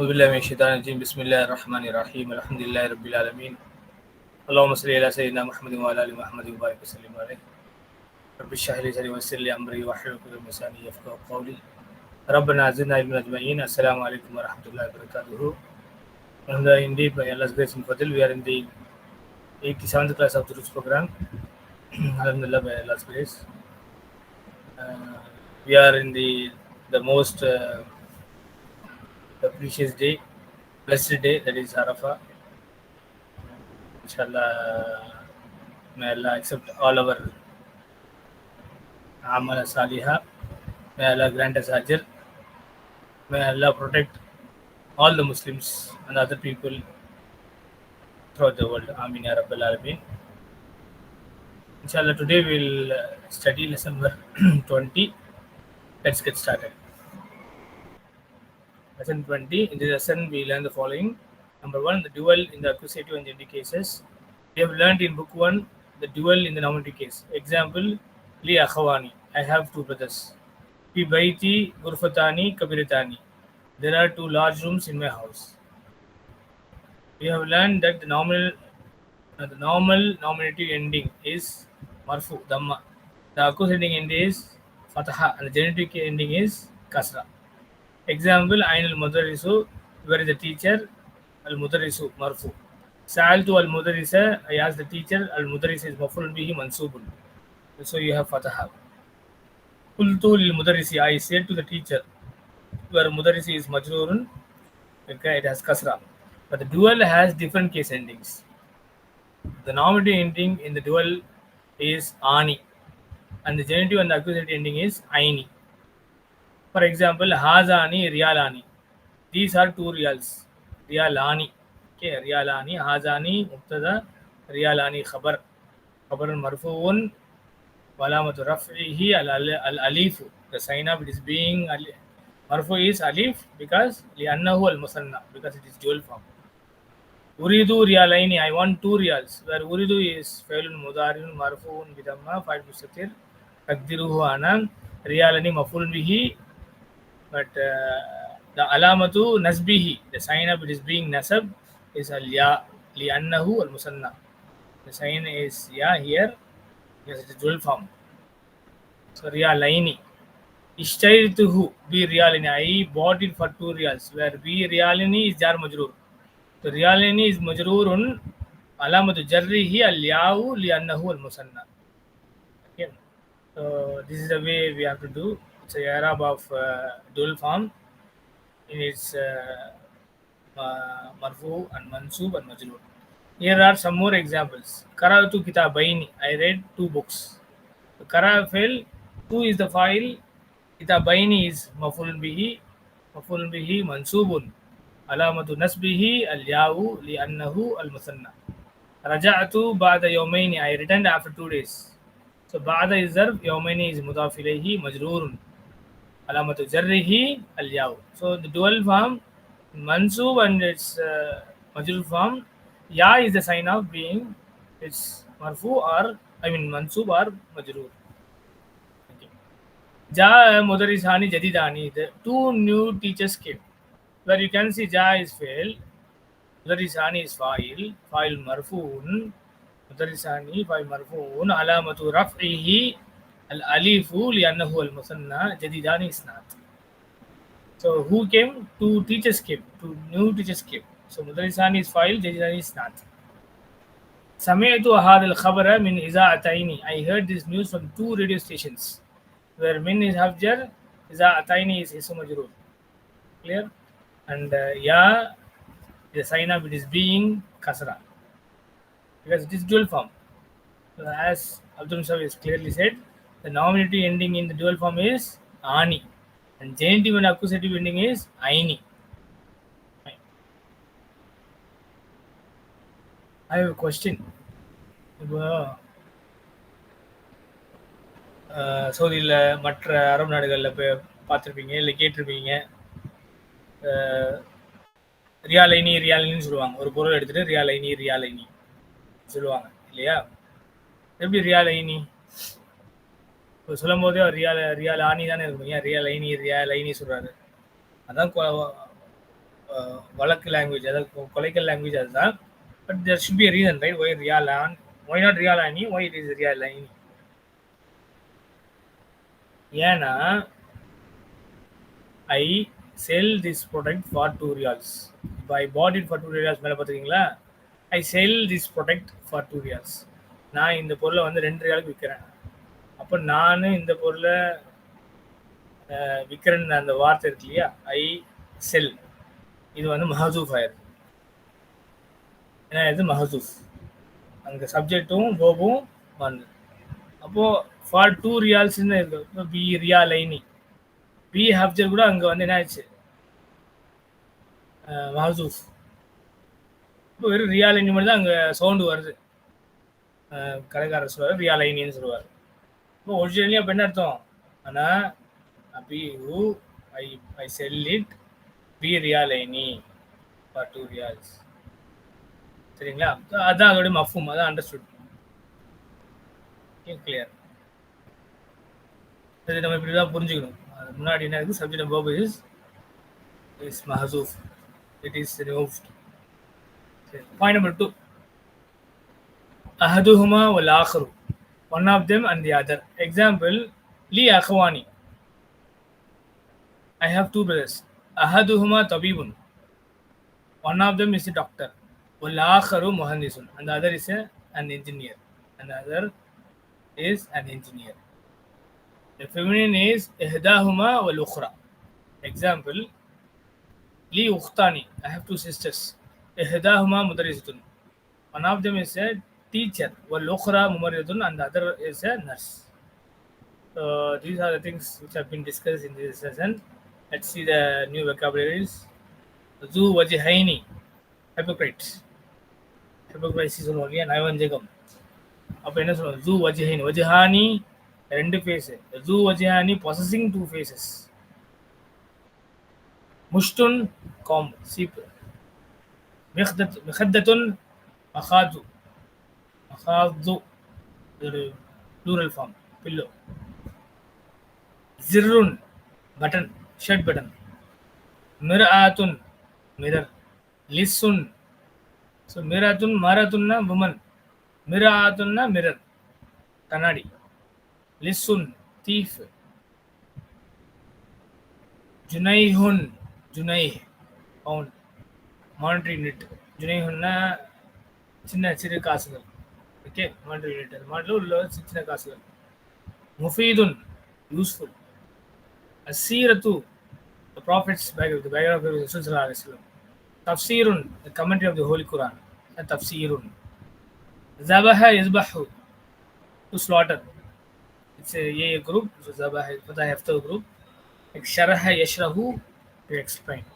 أعوذ بالله من الشيطان الرجيم. بسم الله الرحمن الرحيم. الحمد لله رب العالمين. اللهم صل على سيدنا محمد وعلى آل محمد وبارك وسلم عليه. رب اشرح لي صدري ويسر لي أمري واحلل عقدة من لساني يفقهوا قولي. ربنا زدنا علما أجمعين. السلام عليكم ورحمة الله وبركاته. And indeed, by Allah's grace and fadl, we are in the 87th class of the Roots program. Alhamdulillah, by Allah's grace. We are in the most precious day, blessed day, that is Arafah. Inshallah, may Allah accept all our amal salihah. May Allah grant us ajr. May Allah protect all the Muslims and other people throughout the world. Ameen ya Rabbal Alameen. Inshallah, today we'll study lesson number 20. Let's get started. Lesson 20. In this lesson, we learn the following. Number 1, the dual in the accusative and genitive cases. We have learned in book 1 the dual in the nominative case. Example, Li akhawani, I have 2 brothers. Fi baiti ghurfatani kabiratani, there are 2 large rooms in my house. We have learned that the normal nominative ending is marfu, dhamma. The accusative ending is fataha and the genitive ending is kasra. Example, Ain al-Mudarrisu, where is the teacher? Al-Mudarrisu, marfu. Sa'altu al-Mudarrisa, I asked the teacher. Al-Mudarris is maf'ulun bihi mansubun. So you have fataha. Qultu lil-Mudarrisi, I said to the teacher. Where Mudarrisi is majrurun, okay, it has kasra. But the dual has different case endings. The nominative ending in the dual is ani, and the genitive and the accusative ending is aini. For example, hazani, riyalani. These are 2 riyals. Riyalani. Okay, riyalani, hazani, mubtada, riyalani, khabar. Khabarun marfuun, walamatu raf'ihi al-alifu. The sign of it is being marfu is alif because li'annahu al-musanna, because it is dual form. Uridu riyalaini, I want 2 riyals. Where uridu is fa'ilun mudari'un marfuun bidamma, fa'il mustatir. Taqdiruhu ana, riyalani maf'ulun bihi. But the alamatu nasbihi, the sign of it is being nasab, is al-ya li'annahu al-musanna. The sign is ya here because it is dual form. So riyalaini. Ishtarituhu bi riyalini, I bought it for 2 riyals. Where bi riyalini is jar majroor. So riyalini is majroorun, alamatu jarrihi al-ya'u li'annahu al-musanna. Okay. So this is the way we have to do. It's a i'rab of dual form in its marfu and mansub and majroor. Here are some more examples. Qara'tu kitabaini, I read 2 books. So qara fail, 2 is the file, kitabaini is maf'ulun bihi mansubun, alamatu nasbihi al-ya'u li'annahu al-musanna. Raja'tu ba'da yawmaini, I returned after 2 days. So ba'da is zarf, yawmaini is mudaf ilayhi majroorun, alamatu jarrihi al-yaw. So the dual form mansub and its majrur form, ya is the sign of being its marfu or mansub or majrur. Okay. Ja mudarrisani jadidani, the 2 new teachers came. Where you can see ja is fail, mudarrisani is fa'il marfuun, mudarrisani fa'il marfuun, alamatu raf'ihi al-alifu li'annahu al-musanna, jadidani is not. So who came? 2 teachers came. 2 new teachers came. So mudarrisani is fa'il, jadidani is not. Sami'tu hadha al-khabara min iza'ataini, I heard this news from 2 radio stations. Where min is hafjar, iza'ataini is ism majroor. Clear? And ya, the sign of it is being kasra, because it is dual form. So as Abdul Musab has clearly said, the nominative ending in the dual form is ani, and genitive and accusative ending is aini. I have a question. சவுதியில் மற்ற அரபு நாடுகளில் போய் பார்த்துருப்பீங்க, இல்லை கேட்டிருப்பீங்க. ரியாலைனின்னு சொல்லுவாங்க. ஒரு பொருள் எடுத்துட்டு ரியாலைனி சொல்லுவாங்க இல்லையா? எப்படி ரியாலைனி இப்போ சொல்லும் போதே ரியால் ஆனி தானே இருக்கும். ஏன் ரியாலைனி சொல்கிறாரு? அதான் வழக்கு லாங்குவேஜ், அதாவது கொலைக்கல் லாங்குவேஜ் அதுதான். But there should be a reason, right? Why Riyalan? Why not Riyalani? Why it is Riyalaini? ஏன்னா ஐ செல் திஸ் ப்ராடக்ட் ஃபார் 2 ரியால்ஸ். இப்போ ஐ பாட் இட் ஃபார் 2 ரியால்ஸ் மேலே பார்த்துக்கிங்களா? ஐ செல் திஸ் ப்ராடக்ட் ஃபார் 2 ரியால்ஸ். நான் இந்த பொருளை வந்து 2 ரியாலுக்கு விற்கிறேன். அப்போ நான் இந்த பொருளை விற்கிறேன்னு அந்த வார்த்தை இருக்கு இல்லையா, ஐ செல், இது வந்து மஹசூஃப் ஆயிருக்கு. ஏன்னா இது மஹசூஃப், அங்கே சப்ஜெக்டும் கோபும் வந்து. அப்போது ஃபார் 2 ரியால்ஸ்ன்னு இருக்கு. இப்போ பி ரியாலைனி, பி ஹப்ஜர் கூட அங்கே வந்து என்ன ஆயிடுச்சு, மஹசூஃப். இப்போ வெறும் ரியாலைனி மட்டும் தான் அங்கே சவுண்டு வருது. கடைக்காரர் சொல்லுவார் ரியாலைனின்னு சொல்லுவார். இப்போ ஒரிஜினலி அப்போ என்ன அர்த்தம்? ஆனால் அப்பி ஹூ ஐ செல் இட் பி ரியாலைனி ஃபார் 2 ரியால்ஸ். சரிங்களா? அதுதான் அதோடைய மஃபூம், அதான் அண்டர்ஸ்டுட். கிளியர்? அது நம்ம இப்படி தான் புரிஞ்சுக்கணும். அது முன்னாடி என்ன இருக்குது, சப்ஜெக்ட் அண்ட் verb இஸ் மஹசூஃப், it is removed. Point number 2, அஹதுஹுமா வல் ஆஹரு, one of them and the other. Example, li akhwani, I have 2 brothers. Ahaduhuma tabibun, one of them is a doctor. Wal akharu muhandisun, and the other is an engineer. And the other is an engineer. The feminine is ihdahuma wal ukhra. Example, li ukhtani, I have 2 sisters. Ihdahuma mudarrisatun, one of them is a teacher. Wal ukhra mumarridatun, and the other is a nurse. So these are the things which have been discussed in this session. Let's see the new vocabularies. Zu wajhaini, hypocrite. Hypocrite is only an Ivan. அப்போ என்ன சொல்லுவாங்க? ஜூ வஜஹானி, வஜஹானி 2 face. ஜூ வஜஹானி possessing 2 faces. முஷ்துன் comb, சீப்பு. மிஹத்தத்துன் மஹாது, மஹாது ஒரு ப்ளூரல் ஃபார்ம், பில்லோ. ஜிர்ருன் பட்டன், ஷர்ட் பட்டன். மிர்ஆத்துன் மிரர். லிஸ்ஸுன், ஸோ மிராத்துன், மாராத்துன்னா உமன், மிராத்துன்னா மிரர் கண்ணாடி. லிஸ்ஸுன் தீஃப். ஜுனைஹுன், ஜுனைஹ் பவுண்ட், மானிட்டரி யூனிட். ஜுனைஹுன்னா சின்ன சிறு காசுகள். ஓகே, மானிட்டரி யூனிட், அது மாடலில் உள்ள சின்ன காசுகள். முஃபீதுன் useful. அசீரத்து, the prophet's biography, the biography of Rasul sallallahu alaihi wasallam. Tafsirun, the commentary of the Holy Quran. Tafsirun. Zabaha yazbahu, to slaughter. It's a group, so Zabaha is for the after group. Like Sharaha yashrahu, to explain.